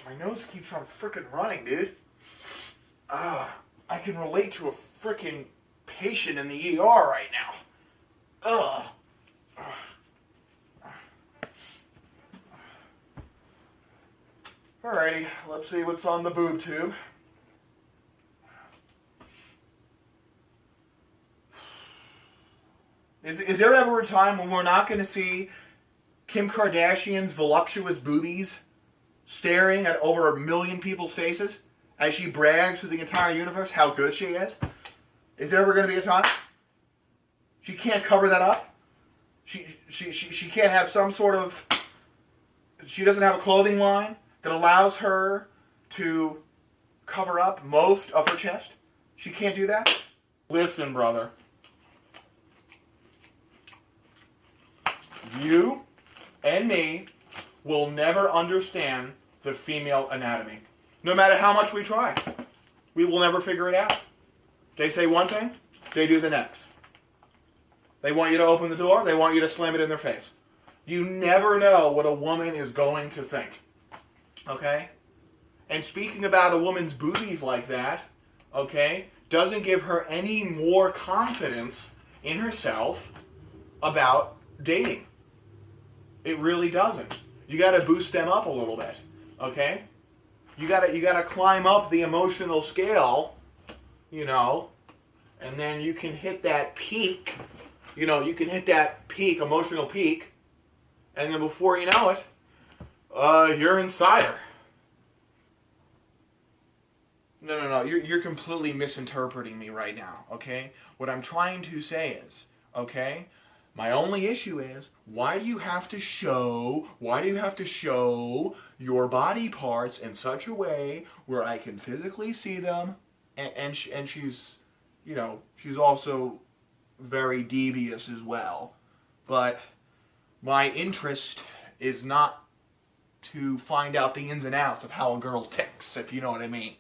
My nose keeps on frickin' running, dude. I can relate to a frickin' patient in the ER right now. Ugh. Alrighty, let's see what's on the boob tube. Is there ever a time when we're not going to see Kim Kardashian's voluptuous boobies staring at over 1 million people's faces as she brags to the entire universe how good she is? Is there ever going to be a time? She can't cover that up? She can't have some sort of... She doesn't have a clothing line that allows her to cover up most of her chest? She can't do that? Listen, brother. You and me will never understand the female anatomy. No matter how much we try. We will never figure it out. They say one thing, they do the next. They want you to open the door, they want you to slam it in their face. You never know what a woman is going to think. Okay? And speaking about a woman's boobies like that, okay, doesn't give her any more confidence in herself about dating. It really doesn't. You got to boost them up a little bit, okay? You got to climb up the emotional scale, you know, and then you can hit that peak. You know, you can hit that peak, emotional peak, and then before you know it, you're inside her. No. You're completely misinterpreting me right now, okay? What I'm trying to say is, okay, my only issue is, why do you have to show your body parts in such a way where I can physically see them, and she's, you know, she's also very devious as well. But my interest is not to find out the ins and outs of how a girl ticks, if you know what I mean.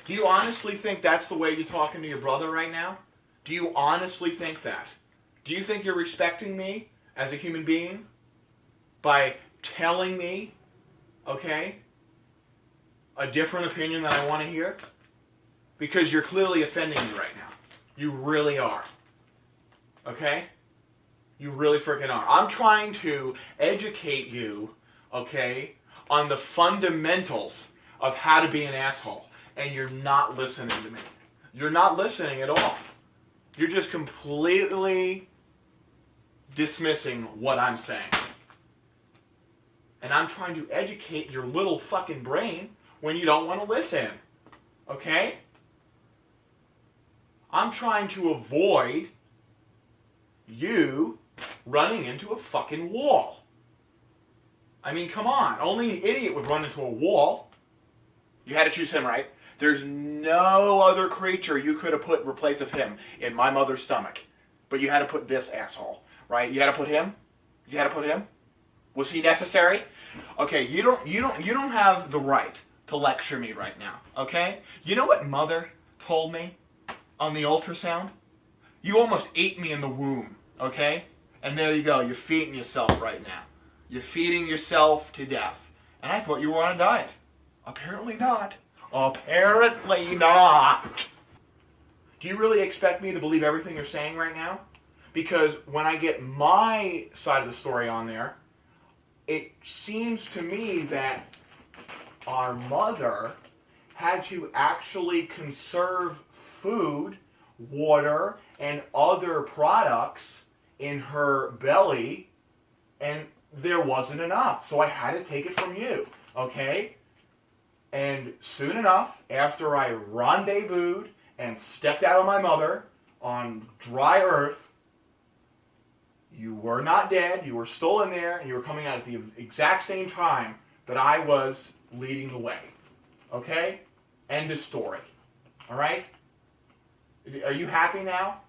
Do you honestly think that's the way you're talking to your brother right now? Do you honestly think that? Do you think you're respecting me as a human being by telling me, okay, a different opinion than I want to hear? Because you're clearly offending me right now. You really are. Okay? You really freaking are. I'm trying to educate you, okay, on the fundamentals of how to be an asshole. And you're not listening to me. You're not listening at all. You're just completely dismissing what I'm saying. And I'm trying to educate your little fucking brain when you don't want to listen. Okay? I'm trying to avoid you running into a fucking wall. I mean, come on. Only an idiot would run into a wall. You had to choose him, right? There's no other creature you could have replace of him in my mother's stomach. But you had to put this asshole, right? You had to put him? You had to put him? Was he necessary? Okay, you don't have the right to lecture me right now, okay? You know what mother told me on the ultrasound? You almost ate me in the womb, okay? And there you go, you're feeding yourself right now. You're feeding yourself to death. And I thought you were on a diet. Apparently not. Apparently not. Do you really expect me to believe everything you're saying right now? Because when I get my side of the story on there, it seems to me that our mother had to actually conserve food, water, and other products in her belly, and there wasn't enough. So I had to take it from you, okay? And soon enough, after I rendezvoused and stepped out of my mother on dry earth, you were not dead, you were still in there, and you were coming out at the exact same time that I was leading the way. Okay? End of story. Alright? Are you happy now?